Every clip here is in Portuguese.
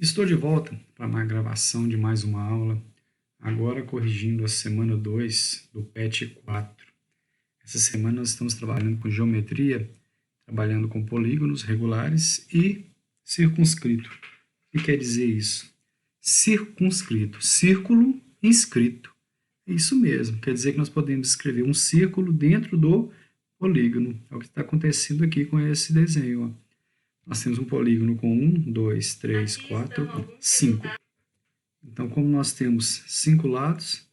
Estou de volta para uma gravação de mais uma aula, agora corrigindo a semana 2 do PET 4. Essa semana nós estamos trabalhando com geometria, trabalhando com polígonos regulares e circunscrito. O que quer dizer isso? Circunscrito, círculo inscrito. É isso mesmo, quer dizer que nós podemos escrever um círculo dentro do polígono. É o que está acontecendo aqui com esse desenho, ó. Nós temos um polígono com 1, 2, 3, 4, 5. Então, como nós temos 5 lados,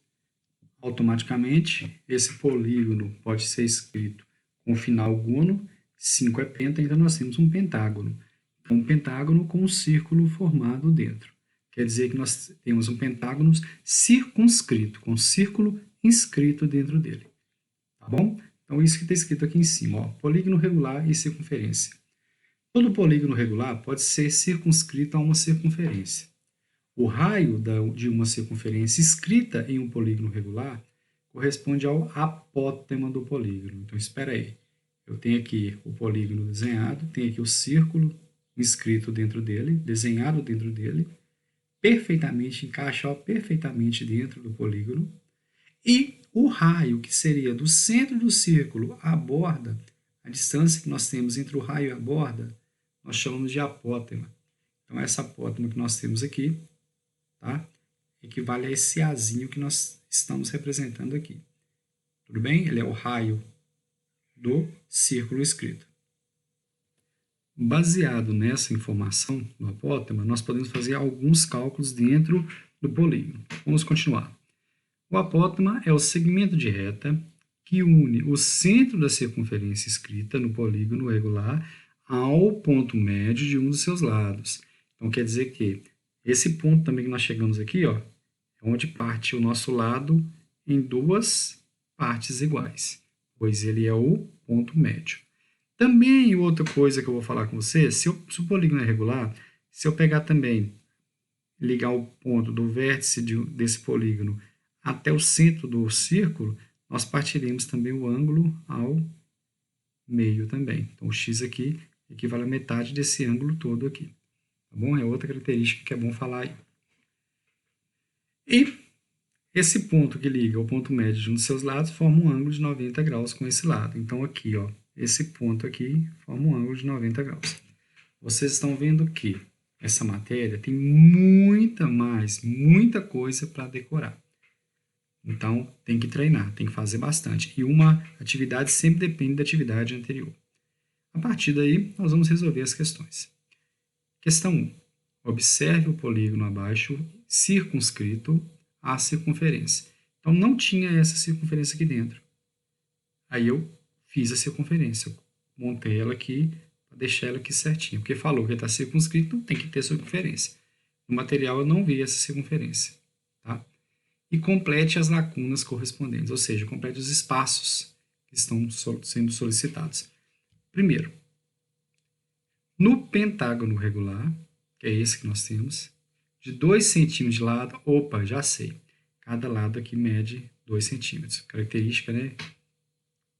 automaticamente esse polígono pode ser escrito com final guno, 5 é penta, então nós temos um pentágono. Então, um pentágono com um círculo formado dentro. Quer dizer que nós temos um pentágono circunscrito, com um círculo inscrito dentro dele. Tá bom? Então, isso que está escrito aqui em cima, ó, polígono regular e circunferência. Todo polígono regular pode ser circunscrito a uma circunferência. O raio de uma circunferência escrita em um polígono regular corresponde ao apótema do polígono. Então, espera aí. Eu tenho aqui o polígono desenhado, tenho aqui o círculo inscrito dentro dele, desenhado dentro dele, perfeitamente, encaixa perfeitamente dentro do polígono. E o raio, que seria do centro do círculo à borda, a distância que nós temos entre o raio e a borda, nós chamamos de apótema. Então, essa apótema que nós temos aqui, tá, equivale a esse Azinho que nós estamos representando aqui. Tudo bem? Ele é o raio do círculo escrito. Baseado nessa informação do apótema, nós podemos fazer alguns cálculos dentro do polígono. Vamos continuar. O apótema é o segmento de reta que une o centro da circunferência escrita no polígono regular ao ponto médio de um dos seus lados. Então, quer dizer que esse ponto também que nós chegamos aqui, ó, é onde parte o nosso lado em duas partes iguais, pois ele é o ponto médio. Também, outra coisa que eu vou falar com você, se o polígono é regular, se eu pegar também, ligar o ponto do vértice desse polígono até o centro do círculo, nós partiremos também o ângulo ao meio também. Então, o x aqui equivale a metade desse ângulo todo aqui. Tá bom? É outra característica que é bom falar aí. E esse ponto que liga o ponto médio de um dos seus lados forma um ângulo de 90 graus com esse lado. Então, aqui, ó, esse ponto aqui forma um ângulo de 90 graus. Vocês estão vendo que essa matéria tem muita coisa para decorar. Então, tem que treinar, tem que fazer bastante. E uma atividade sempre depende da atividade anterior. A partir daí, nós vamos resolver as questões. Questão 1. Observe o polígono abaixo circunscrito à circunferência. Então, não tinha essa circunferência aqui dentro. Aí eu fiz a circunferência. Eu montei ela aqui para deixar ela aqui certinho. Porque falou que está circunscrito, então tem que ter circunferência. No material eu não vi essa circunferência. Tá? E complete as lacunas correspondentes, ou seja, complete os espaços que estão sendo solicitados. Primeiro, no pentágono regular, que é esse que nós temos, de 2 centímetros de lado, opa, já sei, cada lado aqui mede 2 centímetros, característica, né,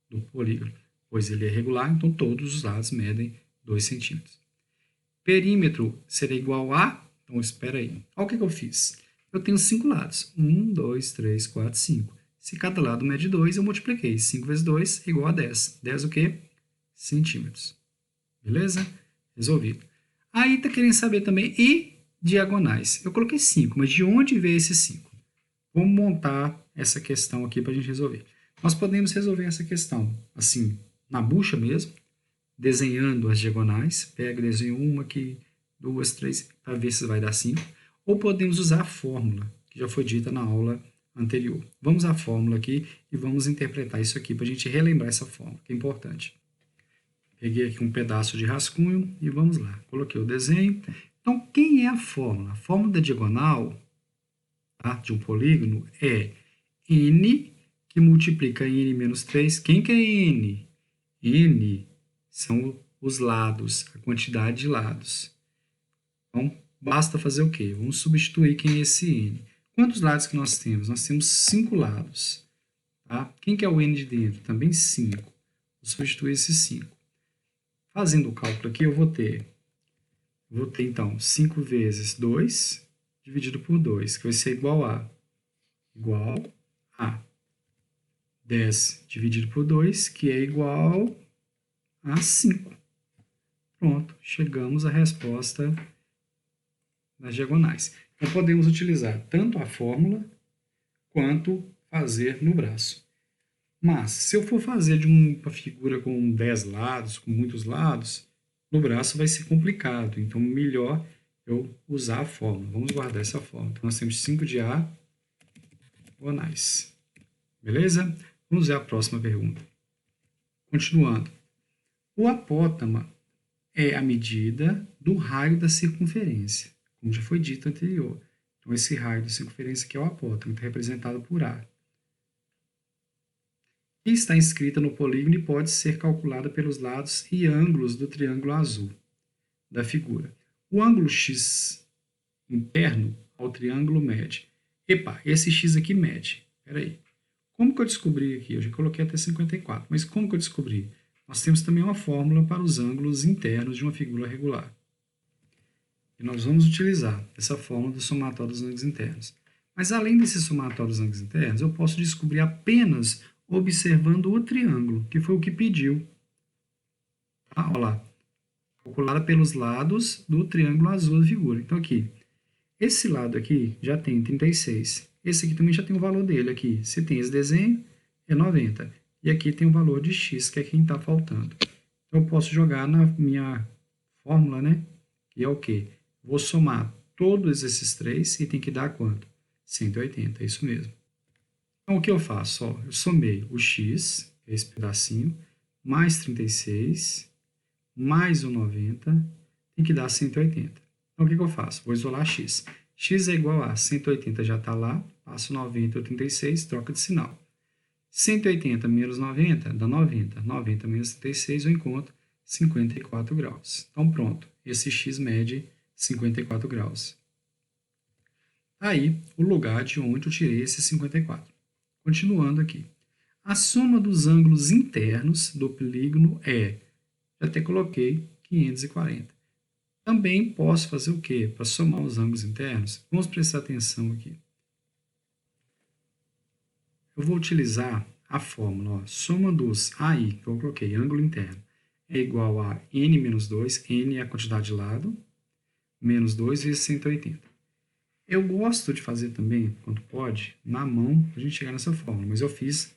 do polígono, pois ele é regular, então todos os lados medem 2 centímetros. Perímetro será igual a, então espera aí, olha o que eu fiz. Eu tenho 5 lados. 1, 2, 3, 4, 5. Se cada lado mede 2, eu multipliquei. 5 vezes 2 é igual a 10. 10 o quê? Centímetros. Beleza? Resolvido. Aí está querendo saber também e diagonais. Eu coloquei 5, mas de onde veio esses 5? Vamos montar essa questão aqui para a gente resolver. Nós podemos resolver essa questão assim, na bucha mesmo, desenhando as diagonais. Pega, desenho uma aqui, 2, 3, para ver se vai dar 5. Ou podemos usar a fórmula, que já foi dita na aula anterior. Vamos à fórmula aqui e vamos interpretar isso aqui para a gente relembrar essa fórmula, que é importante. Peguei aqui um pedaço de rascunho e vamos lá. Coloquei o desenho. Então, quem é a fórmula? A fórmula da diagonal, tá, de um polígono é n, que multiplica n menos 3. Quem que é n? N são os lados, a quantidade de lados. Então, basta fazer o quê? Vamos substituir quem é esse n. Quantos lados que nós temos? Nós temos 5 lados. Tá? Quem que é o n de dentro? Também 5. Vou substituir esses 5. Fazendo o cálculo aqui, eu vou ter Vou ter, então, 5 vezes 2 dividido por 2, que vai ser igual a 10 dividido por 2, que é igual a 5. Pronto, chegamos à resposta das diagonais. Então, podemos utilizar tanto a fórmula quanto fazer no braço. Mas, se eu for fazer de uma figura com 10 lados, com muitos lados, no braço vai ser complicado. Então, melhor eu usar a fórmula. Vamos guardar essa fórmula. Então, nós temos 5 de A diagonais. Beleza? Vamos ver a próxima pergunta. Continuando. O apótema é a medida do raio da circunferência, como já foi dito anterior. Então, esse raio da circunferência aqui é o apótema, está representado por A. Que está inscrita no polígono e pode ser calculada pelos lados e ângulos do triângulo azul da figura. O ângulo X interno ao triângulo mede. Epa, esse X aqui mede. Espera aí. Como que eu descobri aqui? Eu já coloquei até 54, mas como que eu descobri? Nós temos também uma fórmula para os ângulos internos de uma figura regular. E nós vamos utilizar essa fórmula do somatório dos ângulos internos. Mas além desse somatório dos ângulos internos, eu posso descobrir apenas observando o triângulo, que foi o que pediu. Tá? Olha lá. Calculada pelos lados do triângulo azul da figura. Então, aqui. Esse lado aqui já tem 36. Esse aqui também já tem o valor dele aqui. Se tem esse desenho, é 90. E aqui tem o valor de x, que é quem está faltando. Então, eu posso jogar na minha fórmula, né? Que é o quê? Vou somar todos esses três e tem que dar quanto? 180, é isso mesmo. Então, o que eu faço? Ó, eu somei o x, que é esse pedacinho, mais 36, mais o 90, tem que dar 180. Então, o que eu faço? Vou isolar x. X é igual a 180, já está lá, passo 90 e 36, troca de sinal. 180 menos 90 dá 90. 90 menos 36 eu encontro 54 graus. Então, pronto. Esse x mede 54 graus. Aí, o lugar de onde eu tirei esse 54. Continuando aqui. A soma dos ângulos internos do polígono é, já até coloquei, 540. Também posso fazer o quê? Para somar os ângulos internos, vamos prestar atenção aqui. Eu vou utilizar a fórmula, ó, soma dos AI, que eu coloquei, ângulo interno, é igual a n menos 2, n é a quantidade de lado, menos 2 vezes 180. Eu gosto de fazer também, quando pode, na mão, para a gente chegar nessa fórmula, mas eu fiz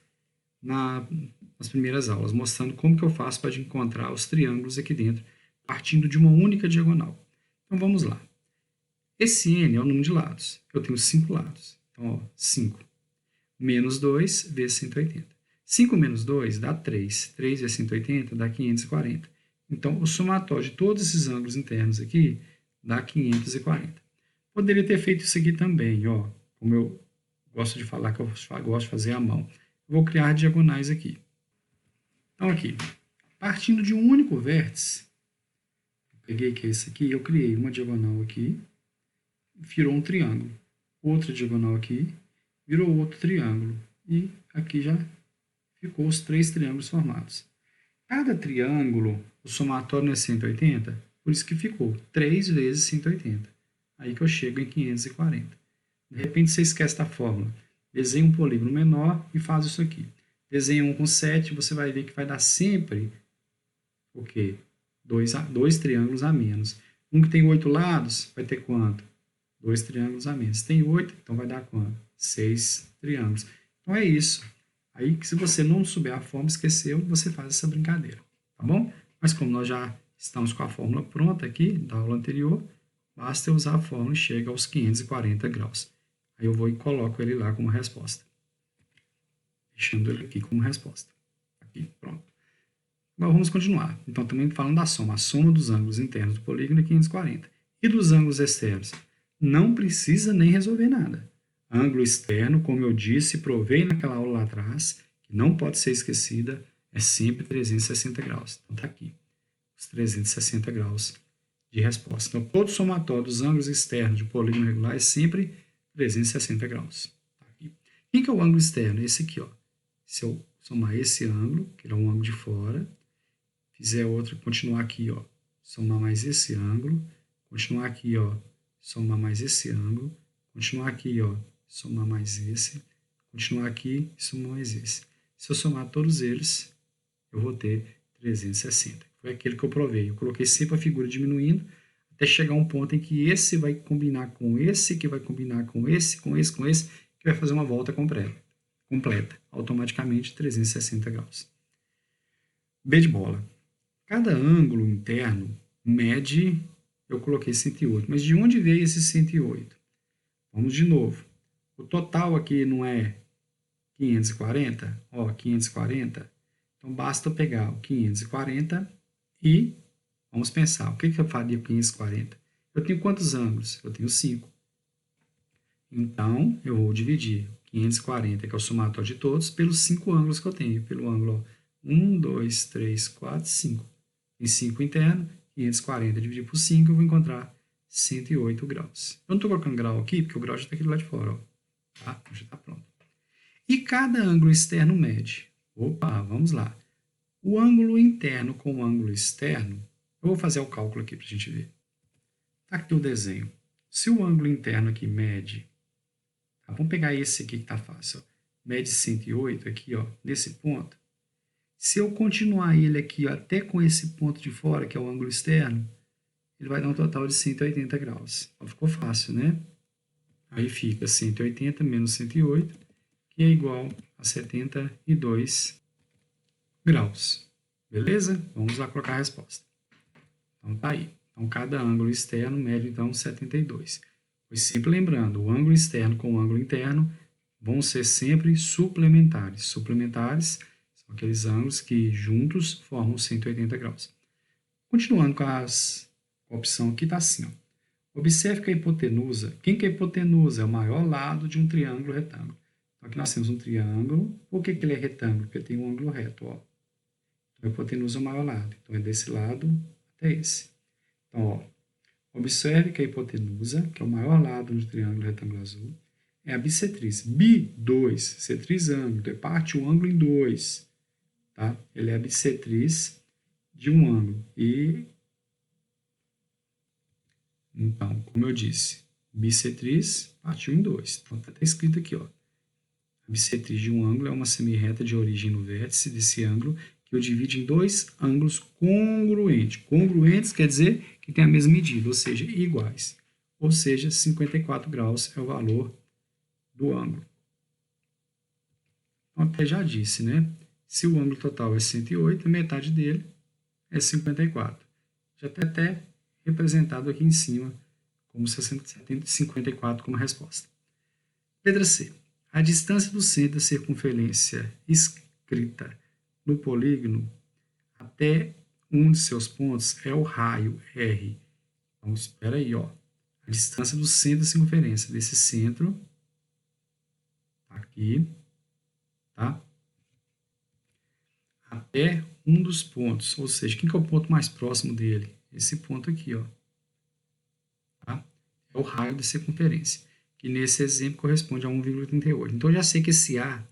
nas primeiras aulas, mostrando como que eu faço para encontrar os triângulos aqui dentro, partindo de uma única diagonal. Então, vamos lá. Esse n é o número de lados. Eu tenho 5 lados. Então, ó, 5 menos 2 vezes 180. 5 menos 2 dá 3. 3 vezes 180 dá 540. Então, o somatório de todos esses ângulos internos aqui dá 540. Poderia ter feito isso aqui também, ó, como eu gosto de falar que eu gosto de fazer à mão. Vou criar diagonais aqui. Então, aqui, partindo de um único vértice, eu peguei que é esse aqui, eu criei uma diagonal aqui, virou um triângulo. Outra diagonal aqui, virou outro triângulo. E aqui já ficou os 3 triângulos formados. Cada triângulo, o somatório é 180, por isso que ficou 3 vezes 180. Aí que eu chego em 540. De repente você esquece da fórmula. Desenha um polígono menor e faz isso aqui. Desenha um com 7, você vai ver que vai dar sempre o quê? 2 triângulos a menos. Um que tem 8 lados, vai ter quanto? 2 triângulos a menos. Tem 8, então vai dar quanto? 6 triângulos. Então é isso. Aí, se você não souber a fórmula, esqueceu, você faz essa brincadeira, tá bom? Mas como nós já estamos com a fórmula pronta aqui, da aula anterior, basta eu usar a fórmula e chega aos 540 graus. Aí eu vou e coloco ele lá como resposta. Deixando ele aqui como resposta. Aqui, pronto. Agora vamos continuar. Então, também falando da soma. A soma dos ângulos internos do polígono é 540. E dos ângulos externos? Não precisa nem resolver nada. Ângulo externo, como eu disse, provei naquela aula lá atrás, que não pode ser esquecida, é sempre 360 graus. Então, está aqui, os 360 graus de resposta. Então, todo somatório dos ângulos externos de polígono regular é sempre 360 graus. Tá aqui. Quem que é o ângulo externo? Esse aqui, ó. Se eu somar esse ângulo, que é um ângulo de fora, fizer outro, continuar aqui, ó, somar mais esse ângulo, continuar aqui, ó, somar mais esse ângulo, continuar aqui, ó, somar mais esse, continuar aqui e somar mais esse. Se eu somar todos eles, eu vou ter 360. Foi aquele que eu provei. Eu coloquei sempre a figura diminuindo, até chegar um ponto em que esse vai combinar com esse, que vai combinar com esse, com esse, com esse, que vai fazer uma volta completa, automaticamente 360 graus. B de bola. Cada ângulo interno mede, eu coloquei 108, mas de onde veio esse 108? Vamos de novo. O total aqui não é 540? Ó, 540. Então, basta eu pegar o 540 e vamos pensar, o que eu faria com 540? Eu tenho quantos ângulos? Eu tenho 5. Então, eu vou dividir 540, que é o somatório de todos, pelos 5 ângulos que eu tenho. Pelo ângulo 1, 2, 3, 4, 5. Tem 5 interno, 540 dividido por 5, eu vou encontrar 108 graus. Eu não estou colocando grau aqui, porque o grau já está aqui do lado de fora. Ó. Tá? Já está pronto. E cada ângulo externo mede. Opa, vamos lá. O ângulo interno com o ângulo externo, eu vou fazer o cálculo aqui para a gente ver. Tá aqui o desenho. Se o ângulo interno aqui mede, tá, vamos pegar esse aqui que está fácil, ó, mede 108 aqui, ó, nesse ponto. Se eu continuar ele aqui ó, até com esse ponto de fora, que é o ângulo externo, ele vai dar um total de 180 graus. Então, ficou fácil, né? Aí fica 180 menos 108, que é igual a 72 graus. Beleza? Vamos lá colocar a resposta. Então, tá aí. Então, cada ângulo externo mede, então, 72. Pois sempre lembrando, o ângulo externo com o ângulo interno vão ser sempre suplementares. Suplementares são aqueles ângulos que juntos formam 180 graus. Continuando com a opção aqui, está assim, ó. Observe que a hipotenusa, quem que é a hipotenusa? É o maior lado de um triângulo retângulo. Então, aqui nós temos um triângulo. Por que ele é retângulo? Porque tem um ângulo reto, ó. Então, a hipotenusa é o maior lado. Então, é desse lado até esse. Então, ó, observe que a hipotenusa, que é o maior lado do triângulo retângulo azul, é a bissetriz. Bi2, setriz ângulo, parte o ângulo em dois. Tá? Ele é a bissetriz de um ângulo. E, então, como eu disse, bissetriz partiu em dois. Então, está escrito aqui, ó. A bissetriz de um ângulo é uma semirreta de origem no vértice desse ângulo que o divide em dois ângulos congruentes. Congruentes quer dizer que tem a mesma medida, ou seja, iguais. Ou seja, 54 graus é o valor do ângulo. Então, até já disse, né? Se o ângulo total é 108, a metade dele é 54. Já está até representado aqui em cima como 54 como resposta. Letra C. A distância do centro da circunferência escrita no polígono até um de seus pontos é o raio R. Então, espera aí, ó. A distância do centro da circunferência desse centro, aqui, tá? Até um dos pontos, ou seja, quem que é o ponto mais próximo dele? Esse ponto aqui, ó. Tá? É o raio da circunferência, que nesse exemplo corresponde a 1,38. Então, eu já sei que esse A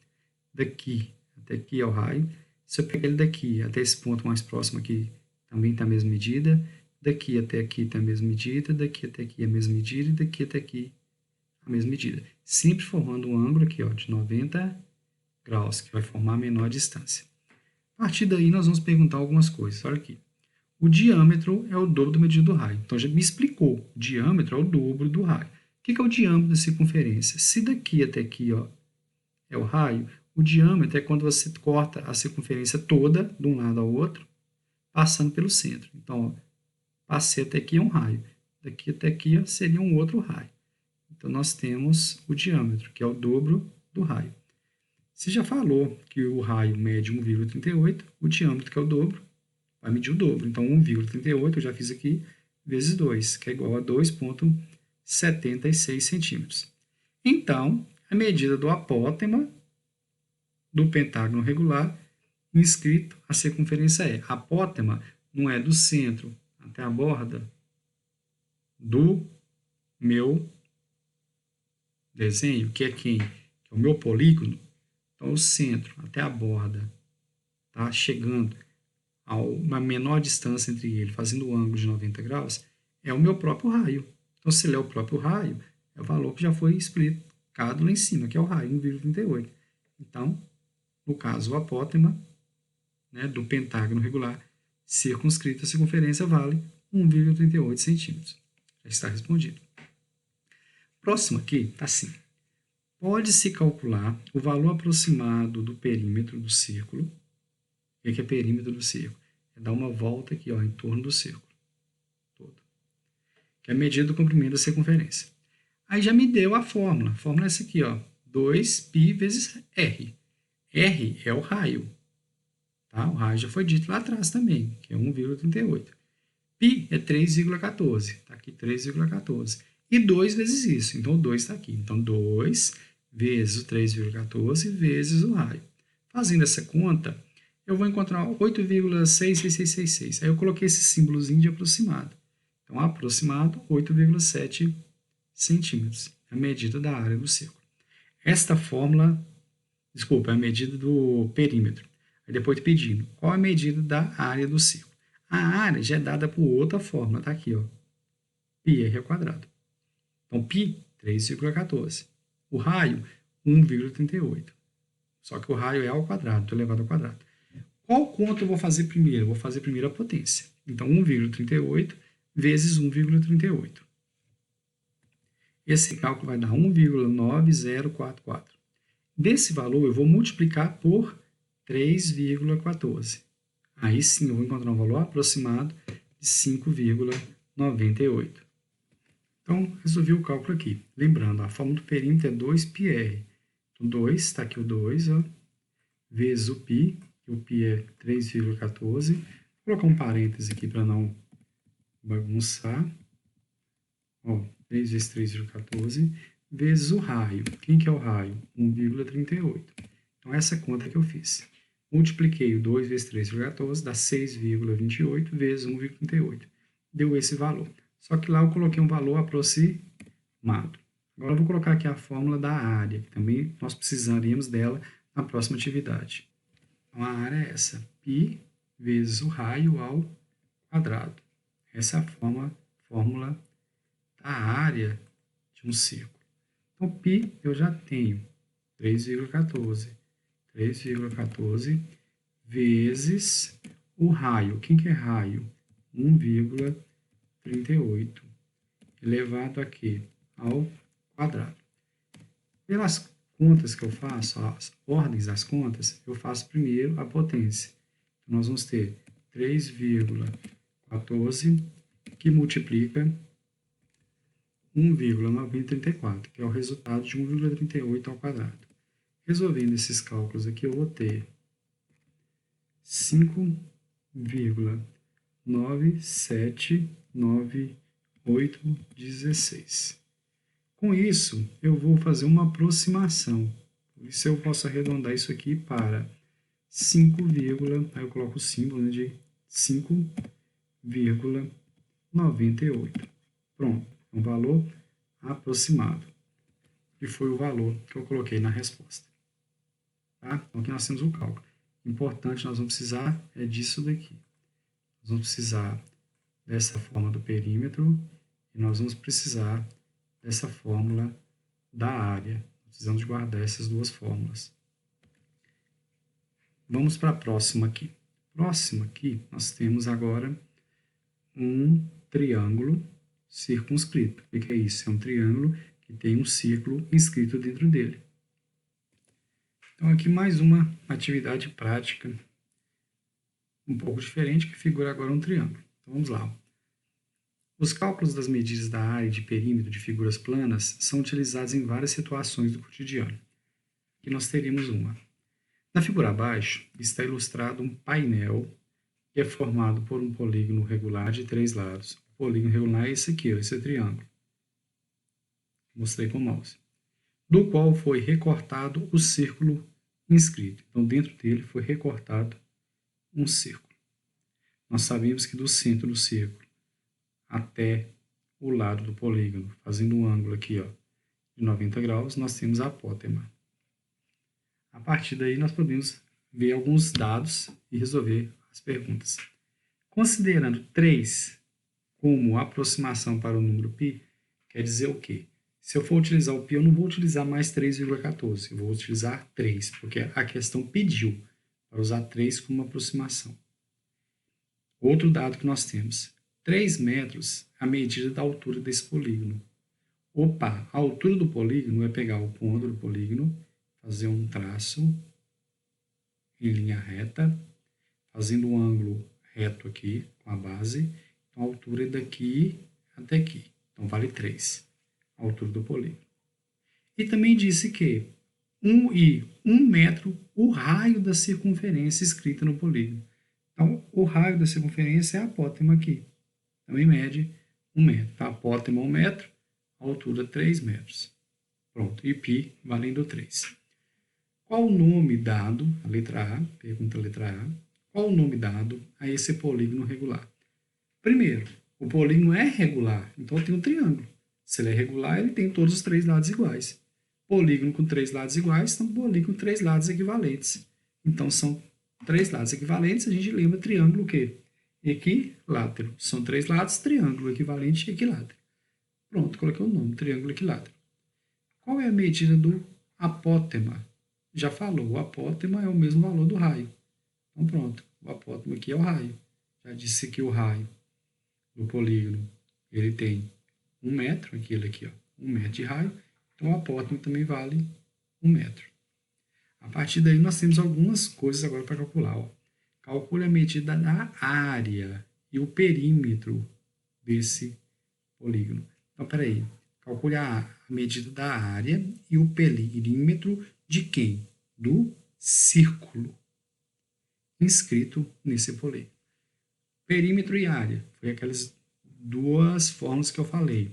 daqui até aqui é o raio. Se eu pegar ele daqui até esse ponto mais próximo aqui, também está a mesma medida. Daqui até aqui está a mesma medida. Daqui até aqui a mesma medida. E daqui até aqui a mesma medida. Sempre formando um ângulo aqui ó, de 90 graus, que vai formar a menor distância. A partir daí, nós vamos perguntar algumas coisas. Olha aqui. O diâmetro é o dobro da medida do raio. Então, já me explicou. O diâmetro é o dobro do raio. O que é o diâmetro da circunferência? Se daqui até aqui ó, é o raio, o diâmetro é quando você corta a circunferência toda, de um lado ao outro, passando pelo centro. Então, ó, passei até aqui é um raio. Daqui até aqui ó, seria um outro raio. Então, nós temos o diâmetro, que é o dobro do raio. Você já falou que o raio mede 1,38, o diâmetro, que é o dobro, vai medir o dobro. Então, 1,38, eu já fiz aqui, vezes 2, que é igual a 2,76 centímetros. Então, a medida do apótema do pentágono regular inscrito a circunferência é. Apótema não é do centro até a borda do meu desenho, que é quem? Que é o meu polígono. Então, o centro até a borda, tá? Chegando a uma menor distância entre ele, fazendo o ângulo de 90 graus, é o meu próprio raio. Então, se ele é o próprio raio, é o valor que já foi explicado lá em cima, que é o raio, 1,38. Então, no caso, o apótema, né, do pentágono regular circunscrito, a circunferência vale 1,38 centímetros. Já está respondido. Próximo aqui está assim. Pode-se calcular o valor aproximado do perímetro do círculo. O que é perímetro do círculo? É dar uma volta aqui, ó, em torno do círculo todo, que é a medida do comprimento da circunferência. Aí já me deu a fórmula. A fórmula é essa aqui, ó, 2π vezes r. R é o raio. Tá? O raio já foi dito lá atrás também, que é 1,38. Π é 3,14. Está aqui 3,14. E 2 vezes isso. Então, o 2 está aqui. Então, 2 vezes o 3,14 vezes o raio. Fazendo essa conta, eu vou encontrar 8,66666. Aí eu coloquei esse símbolozinho de aproximado. Então, aproximado, 8,7 centímetros. É a medida da área do círculo. Esta fórmula, desculpa, é a medida do perímetro. Aí depois pedindo, qual a medida da área do círculo? A área já é dada por outra fórmula, tá aqui, ó. πr ao quadrado. Então, π, 3,14. O raio, 1,38. Só que o raio é ao quadrado, então elevado ao quadrado. Qual conta eu vou fazer primeiro? Eu vou fazer primeiro a potência. Então, 1,38 vezes 1,38. Esse cálculo vai dar 1,9044. Desse valor, eu vou multiplicar por 3,14. Aí sim, eu vou encontrar um valor aproximado de 5,98. Então, resolvi o cálculo aqui. Lembrando, a fórmula do perímetro é 2πr. Então, 2, está aqui o 2, ó, vezes o π, que o π é 3,14. Vou colocar um parêntese aqui para não bagunçar. Ó, 3 vezes 3,14, vezes o raio. Quem que é o raio? 1,38. Então, essa conta que eu fiz. Multipliquei o 2 vezes 3,14, dá 6,28 vezes 1,38. Deu esse valor. Só que lá eu coloquei um valor aproximado. Agora eu vou colocar aqui a fórmula da área, que também nós precisaríamos dela na próxima atividade. Então, a área é essa, π vezes o raio ao quadrado. Essa é a fórmula da área de um círculo. Então, π eu já tenho 3,14. 3,14 vezes o raio. Quem que é raio? 1,38 elevado aqui ao quadrado. Pelas contas que eu faço, as ordens das contas, eu faço primeiro a potência. Então, nós vamos ter 3,14 que multiplica 1,934, que é o resultado de 1,38 ao quadrado. Resolvendo esses cálculos aqui, eu vou ter 5,979816. Com isso, eu vou fazer uma aproximação. Por isso, eu posso arredondar isso aqui para 5, aí eu coloco o símbolo de 5,98. Pronto, um valor aproximado. E foi o valor que eu coloquei na resposta. Tá? Então, aqui nós temos o cálculo. Importante, nós vamos precisar disso daqui. Nós vamos precisar dessa forma do perímetro e nós vamos precisar dessa fórmula da área. Precisamos guardar essas duas fórmulas. Vamos para a próxima aqui. Próxima aqui, nós temos agora um triângulo circunscrito. O que é isso? É um triângulo que tem um círculo inscrito dentro dele. Então, aqui mais uma atividade prática um pouco diferente, que figura agora um triângulo. Então, vamos lá. Os cálculos das medidas da área de perímetro de figuras planas são utilizados em várias situações do cotidiano. Aqui nós teríamos uma. Na figura abaixo está ilustrado um painel que é formado por um polígono regular de 3 lados. O polígono regular é esse aqui, ó, esse triângulo. Mostrei com o mouse. Do qual foi recortado o círculo inscrito. Então, dentro dele foi recortado um círculo. Nós sabemos que do centro do círculo até o lado do polígono, fazendo um ângulo aqui, ó, de 90 graus, nós temos a apótema. A partir daí, nós podemos ver alguns dados e resolver as perguntas. Considerando 3 como aproximação para o número π, quer dizer o quê? Se eu for utilizar o π, eu não vou utilizar mais 3,14, eu vou utilizar 3, porque a questão pediu para usar 3 como aproximação. Outro dado que nós temos, 3 metros a medida da altura desse polígono. Opa, a altura do polígono é pegar o ponto do polígono, fazer um traço em linha reta, fazendo um ângulo reto aqui com a base. Então, a altura é daqui até aqui. Então, vale 3, a altura do polígono. E também disse que 1 metro o raio da circunferência escrita no polígono. Então, o raio da circunferência é a apótema aqui. Também mede 1 metro. Então, a apótema 1 metro, a altura 3 metros. Pronto, e π valendo 3. Qual o nome dado, a letra A, pergunta a letra A, qual o nome dado a esse polígono regular? Primeiro, o polígono é regular, então eu tenho um triângulo. Se ele é regular, ele tem todos os 3 lados iguais. Polígono com 3 lados iguais, então polígono com 3 lados equivalentes. Então, são 3 lados equivalentes, a gente lembra triângulo o quê? Equilátero. São 3 lados, triângulo equivalente e equilátero. Pronto, coloquei o nome, triângulo equilátero. Qual é a medida do apótema? Já falou, o apótema é o mesmo valor do raio. Então, pronto, o apótema aqui é o raio. Já disse que o raio do polígono, ele tem 1 metro, aquele aqui, ó, 1 metro de raio. Então, o apótema também vale 1 metro. A partir daí, nós temos algumas coisas agora para calcular. Ó. Calcule a medida da área e o perímetro desse polígono. Então, peraí. Calcule a medida da área e o perímetro de quem? Do círculo inscrito nesse polígono. Perímetro e área. Foi aquelas 2 fórmulas que eu falei.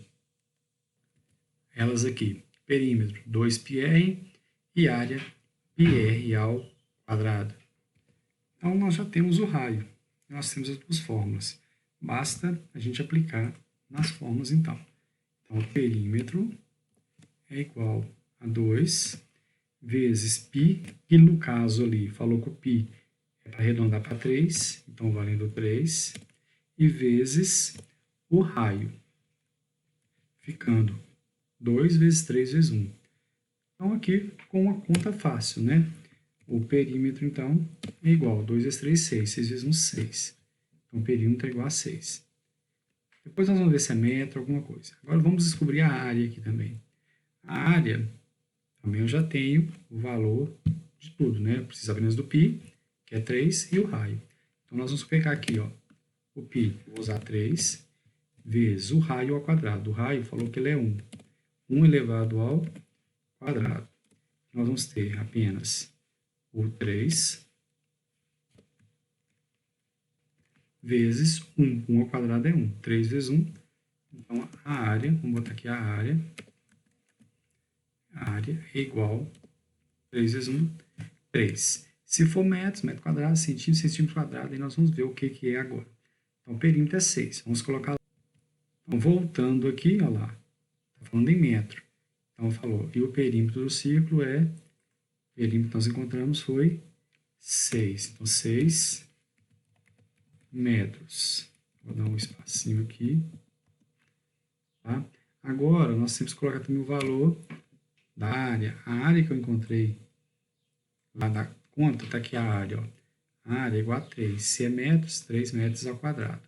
Elas aqui. Perímetro, 2πr e área, πr ao quadrado. Então, nós já temos o raio. Nós temos as 2 fórmulas. Basta a gente aplicar nas fórmulas, então. Então, o perímetro é igual a 2 vezes π, que no caso ali, falou que o π é para arredondar para 3, então valendo 3, e vezes o raio, ficando 2 vezes 3 vezes 1. Então, aqui, com uma conta fácil, né? O perímetro, então, é igual a 2 vezes 3, 6. 6 vezes 1, 6. Então, o perímetro é igual a 6. Depois nós vamos ver se é metro, alguma coisa. Agora, vamos descobrir a área aqui também. A área, também eu já tenho o valor de tudo, né? Eu preciso apenas do π, que é 3, e o raio. Então, nós vamos pegar aqui, ó, o π, vou usar 3, vezes o raio ao quadrado. O raio falou que ele é 1. 1 elevado ao quadrado. Nós vamos ter apenas o 3 vezes 1. 1 ao quadrado é 1. 3 vezes 1. Então, a área, vamos botar aqui a área é igual a 3 vezes 1, 3. Se for metros, metro quadrado, centímetro quadrado, aí nós vamos ver o que é agora. Então, o perímetro é 6. Vamos colocar lá. Então, voltando aqui, olha lá. Está falando em metro. Então, falou. E o perímetro do círculo é... O perímetro que nós encontramos foi 6. Então, 6 metros. Vou dar um espacinho aqui. Tá? Agora, nós temos que colocar também o valor da área. A área que eu encontrei lá da conta, está aqui a área. Ó. A área é igual a 3. Se é metros, 3 metros ao quadrado.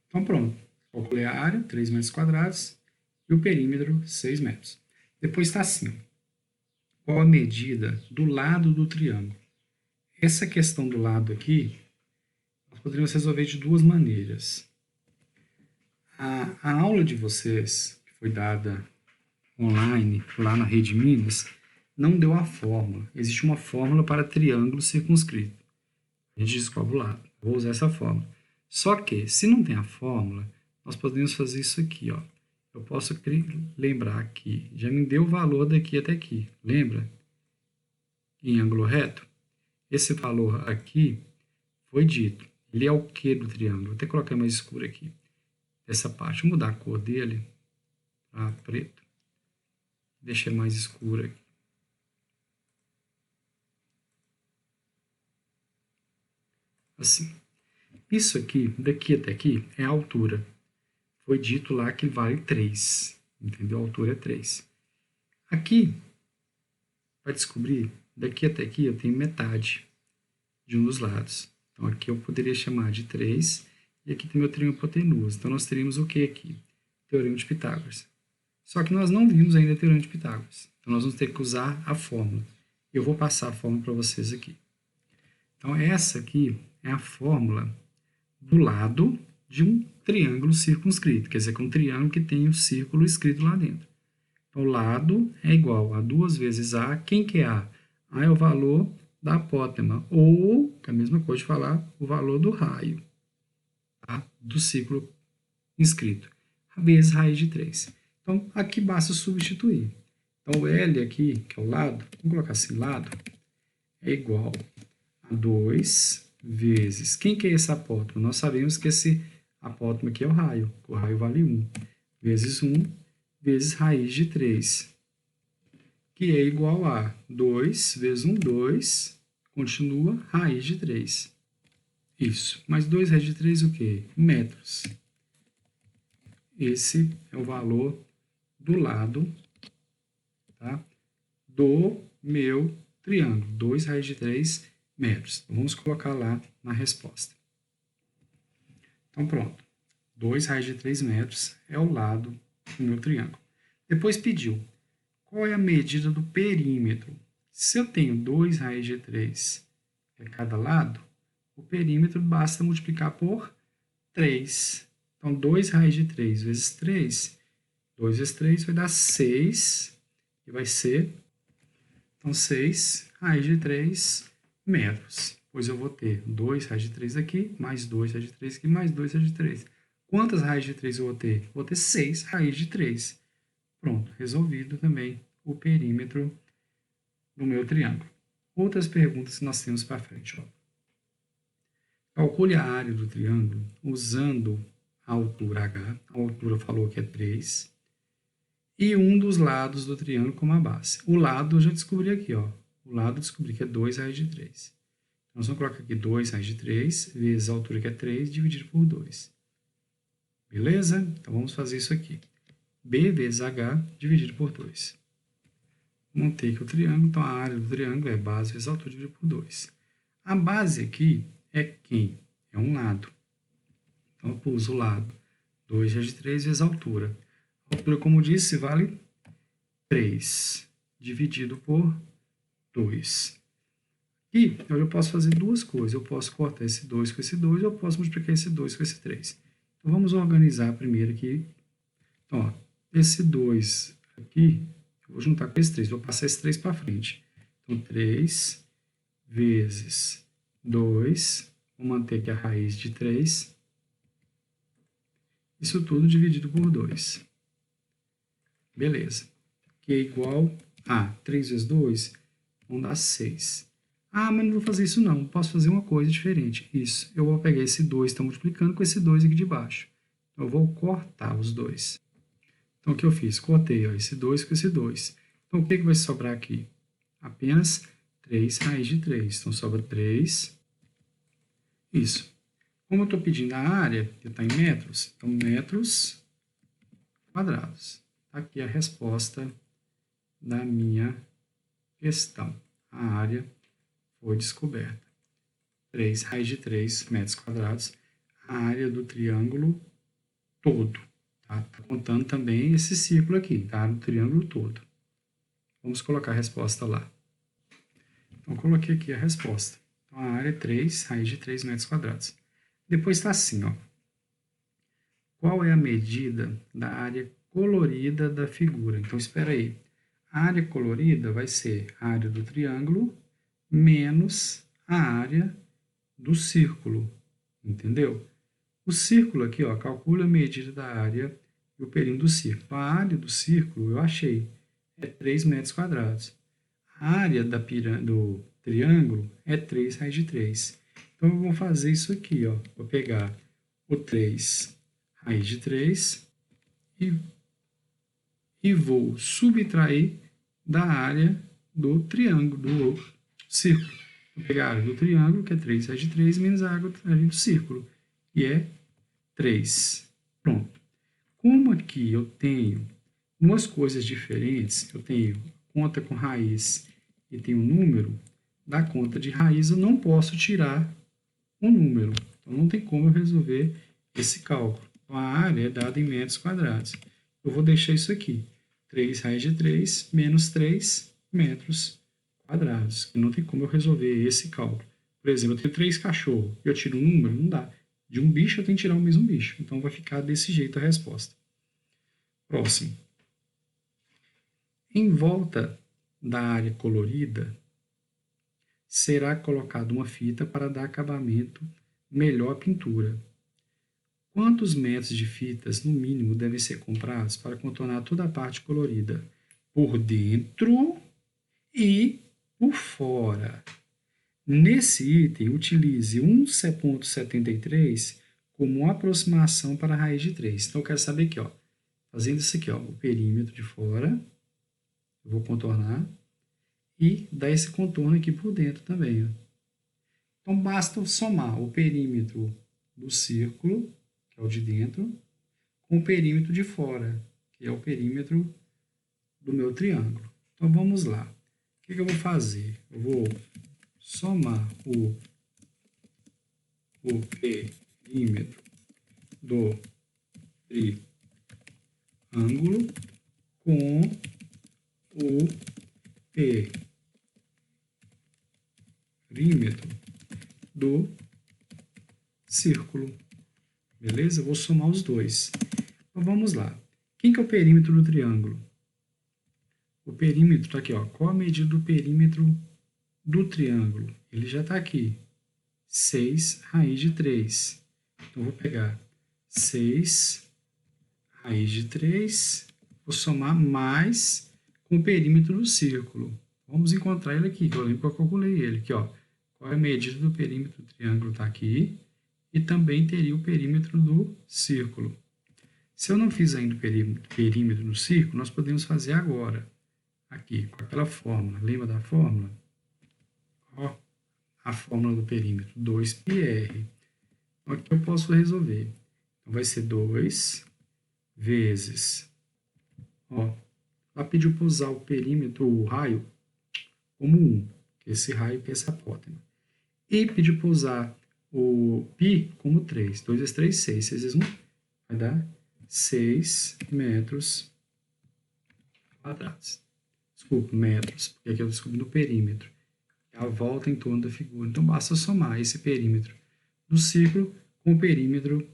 Então, pronto. Calculei a área, 3 metros quadrados, e o perímetro, 6 metros. Depois está assim. Qual a medida do lado do triângulo? Essa questão do lado aqui, nós poderíamos resolver de 2 maneiras. A aula de vocês, que foi dada online, lá na Rede Minas, não deu a fórmula. Existe uma fórmula para triângulo circunscrito. A gente descobre o lado. Vou usar essa fórmula. Só que, se não tem a fórmula, nós podemos fazer isso aqui, ó. Eu posso lembrar aqui, já me deu o valor daqui até aqui, lembra? Em ângulo reto. Esse valor aqui foi dito. Ele é o que do triângulo? Vou até colocar mais escuro aqui. Essa parte, vou mudar a cor dele para preto. Deixar mais escuro aqui. Assim. isso aqui, daqui até aqui, é a altura. Foi dito lá que vale 3, entendeu? A altura é 3. Aqui, para descobrir, daqui até aqui eu tenho metade de um dos lados. Então, aqui eu poderia chamar de 3, e aqui tem meu triângulo hipotenusa. Então, nós teríamos o que aqui? Teorema de Pitágoras. Só que nós não vimos ainda o Teorema de Pitágoras. Então, nós vamos ter que usar a fórmula. Eu vou passar a fórmula para vocês aqui. Então, essa aqui é a fórmula do lado de um triângulo circunscrito. Quer dizer, que é um triângulo que tem o círculo escrito lá dentro. Então, o lado é igual a 2 vezes A. Quem que é A? A é o valor da apótema, ou, que é a mesma coisa de falar, o valor do raio, tá? Do círculo inscrito, vezes raiz de 3. Então, aqui basta substituir. Então, o L aqui, que é o lado, vamos colocar assim, lado, é igual a 2 vezes... Quem que é esse apótoma? Nós sabemos que esse apótoma aqui é o raio vale 1, vezes 1, vezes raiz de 3, que é igual a 2 vezes 1, 2, continua raiz de 3. Isso. Mais 2 raiz de 3 o quê? Metros. Esse é o valor do lado, tá? Do meu triângulo. 2 raiz de 3 metros. Então, vamos colocar lá na resposta. Então, pronto. 2 raiz de 3 metros é o lado do meu triângulo. Depois pediu, qual é a medida do perímetro? Se eu tenho 2 raiz de 3 a cada lado, o perímetro basta multiplicar por 3. Então, 2 raiz de 3 vezes 3, 2 vezes 3 vai dar 6, e vai ser, então, 6 raiz de 3 metros. Pois eu vou ter 2 raiz de 3 aqui, mais 2 raiz de 3 aqui, mais 2 raiz de 3. Quantas raízes de 3 eu vou ter? Vou ter 6 raízes de 3. Pronto, resolvido também o perímetro do meu triângulo. Outras perguntas que nós temos para frente. Ó. Calcule a área do triângulo usando a altura H. A altura falou que é 3. E um dos lados do triângulo como a base. O lado eu já descobri aqui. Ó. O lado eu descobri que é 2 raiz de 3. Então, nós vamos colocar aqui 2 raiz de 3 vezes a altura que é 3 dividido por 2. Beleza? Então, vamos fazer isso aqui. B vezes H dividido por 2. Montei aqui o triângulo, então a área do triângulo é base vezes altura dividido por 2. A base aqui é quem? É um lado. Então, eu pus o lado 2 raiz de 3 vezes a altura. A altura, como disse, vale 3 dividido por 2. E eu posso fazer duas coisas. Eu posso cortar esse 2 com esse 2, ou eu posso multiplicar esse 2 com esse 3. Então, vamos organizar primeiro aqui. Então, ó, esse 2 aqui, eu vou juntar com esse 3. Vou passar esse 3 para frente. Então, 3 vezes 2. Vou manter aqui a raiz de 3. Isso tudo dividido por 2. Beleza. Que é igual a 3 vezes 2, vão dar 6. Ah, mas não vou fazer isso não. Posso fazer uma coisa diferente. Isso. Eu vou pegar esse 2, está multiplicando com esse 2 aqui de baixo. Eu vou cortar os 2. Então, o que eu fiz? Cortei ó, esse 2 com esse 2. Então, o que vai sobrar aqui? Apenas 3 raiz de 3. Então, sobra 3. Isso. Como eu estou pedindo a área, que está em metros, então, metros quadrados. Tá aqui a resposta da minha questão. A área foi descoberta. 3 raiz de 3 metros quadrados, a área do triângulo todo. Tá contando também esse círculo aqui, tá? Do triângulo todo. Vamos colocar a resposta lá. Então, coloquei aqui a resposta. Então, a área é 3 raiz de 3 metros quadrados. Depois está assim, ó. Qual é a medida da área colorida da figura? Então, espera aí. A área colorida vai ser a área do triângulo menos a área do círculo, entendeu? O círculo aqui, ó, calcula a medida da área e o perímetro do círculo. A área do círculo, eu achei, é 3 metros quadrados. A área do triângulo é 3 raiz de 3. Então, eu vou fazer isso aqui, ó. Vou pegar o 3 raiz de 3 e vou subtrair da área do triângulo, do círculo. Vou pegar a área do triângulo, que é 3 raiz de 3, menos a área do círculo, e é 3. Pronto. Como aqui eu tenho duas coisas diferentes, eu tenho conta com raiz e tenho número, da conta de raiz eu não posso tirar um número. Então, não tem como eu resolver esse cálculo. Então, a área é dada em metros quadrados. Eu vou deixar isso aqui. 3 raiz de 3 menos 3 metros quadrados. Que não tem como eu resolver esse cálculo. Por exemplo, eu tenho 3 cachorros. Eu tiro um número? Não dá. De um bicho, eu tenho que tirar o mesmo bicho. Então, vai ficar desse jeito a resposta. Próximo. Em volta da área colorida, será colocada uma fita para dar acabamento melhor à pintura. Quantos metros de fitas, no mínimo, devem ser comprados para contornar toda a parte colorida? Por dentro e por fora. Nesse item, utilize 1,73 como uma aproximação para a raiz de 3. Então, eu quero saber aqui, ó, fazendo isso aqui, ó, o perímetro de fora, eu vou contornar, e dar esse contorno aqui por dentro também. Ó. Então, basta somar o perímetro do círculo, que é o de dentro, com o perímetro de fora, que é o perímetro do meu triângulo. Então, vamos lá. O que eu vou fazer? Eu vou somar o perímetro do triângulo com o perímetro do círculo. Beleza? Eu vou somar os dois. Então, vamos lá. Quem que é o perímetro do triângulo? O perímetro está aqui, ó. Qual a medida do perímetro do triângulo? Ele já está aqui. 6 raiz de 3. Então, eu vou pegar 6 raiz de 3, vou somar mais com o perímetro do círculo. Vamos encontrar ele aqui, que eu lembro que eu calculei ele. Aqui, ó. Qual é a medida do perímetro do triângulo? Está aqui. E também teria o perímetro do círculo. Se eu não fiz ainda o perímetro do círculo, nós podemos fazer agora. Aqui, com aquela fórmula. Lembra da fórmula? Ó, a fórmula do perímetro, 2πr. Então, aqui eu posso resolver. Então, vai ser 2 vezes... Ó, ela pediu para usar o perímetro, o raio, como 1. Que esse raio que é essa apótema. E pediu para usar o π como 3. 2 vezes 3, 6. 6 vezes 1 vai dar 6 metros quadrados. Desculpa, metros, porque aqui eu descobri no perímetro. A volta em torno da figura. Então, basta somar esse perímetro do círculo com o perímetro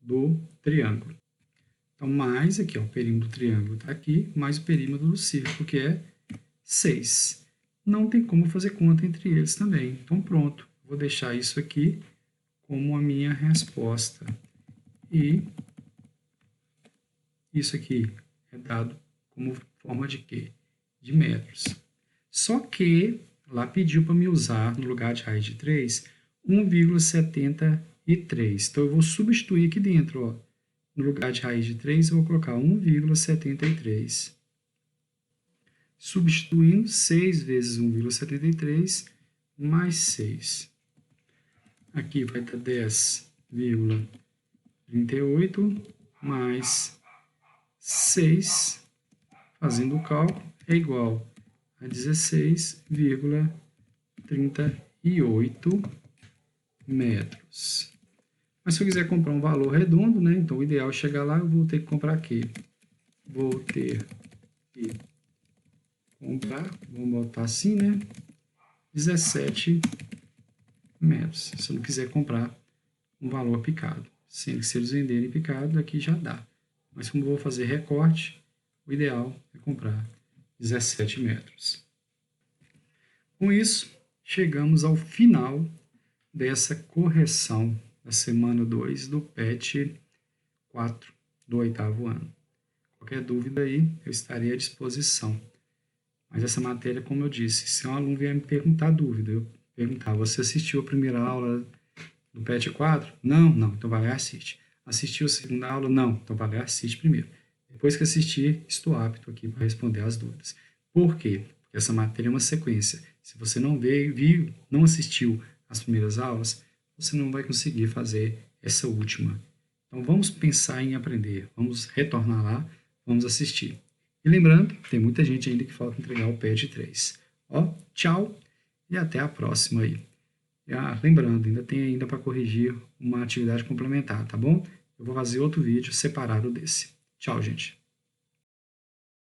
do triângulo. Então, mais aqui, ó, o perímetro do triângulo está aqui, mais o perímetro do círculo, que é 6. Não tem como fazer conta entre eles também. Então, pronto. Vou deixar isso aqui como a minha resposta. E isso aqui é dado como forma de quê? De metros. Só que lá pediu para me usar, no lugar de raiz de 3, 1,73. Então, eu vou substituir aqui dentro. Ó. No lugar de raiz de 3, eu vou colocar 1,73. Substituindo 6 vezes 1,73 mais 6. Aqui vai dar 10,38 mais 6, fazendo o cálculo, é igual a 16,38 metros. Mas se eu quiser comprar um valor redondo, né? Então o ideal é chegar lá, eu vou ter que comprar aqui. Vou ter que comprar, vamos botar assim, né? 17 metros. Se eu não quiser comprar um valor picado. Sendo que se eles venderem picado, aqui já dá. Mas como eu vou fazer recorte, o ideal é comprar 17 metros. Com isso, chegamos ao final dessa correção da semana 2 do PET 4 do 8º ano. Qualquer dúvida aí, eu estarei à disposição. Mas essa matéria, como eu disse, se um aluno vier me perguntar dúvida, eu perguntar, você assistiu a primeira aula do PET 4? Não, então vai lá e assiste. Assistiu a segunda aula? Não, então vai lá e assiste primeiro. Depois que assistir, estou apto aqui para responder as dúvidas. Por quê? Porque essa matéria é uma sequência. Se você não viu, não assistiu às primeiras aulas, você não vai conseguir fazer essa última. Então, vamos pensar em aprender. Vamos retornar lá, vamos assistir. E lembrando, tem muita gente ainda que falta entregar o PET 3. Ó, tchau e até a próxima aí. Lembrando, ainda tem ainda para corrigir uma atividade complementar, tá bom? Eu vou fazer outro vídeo separado desse. Tchau, gente.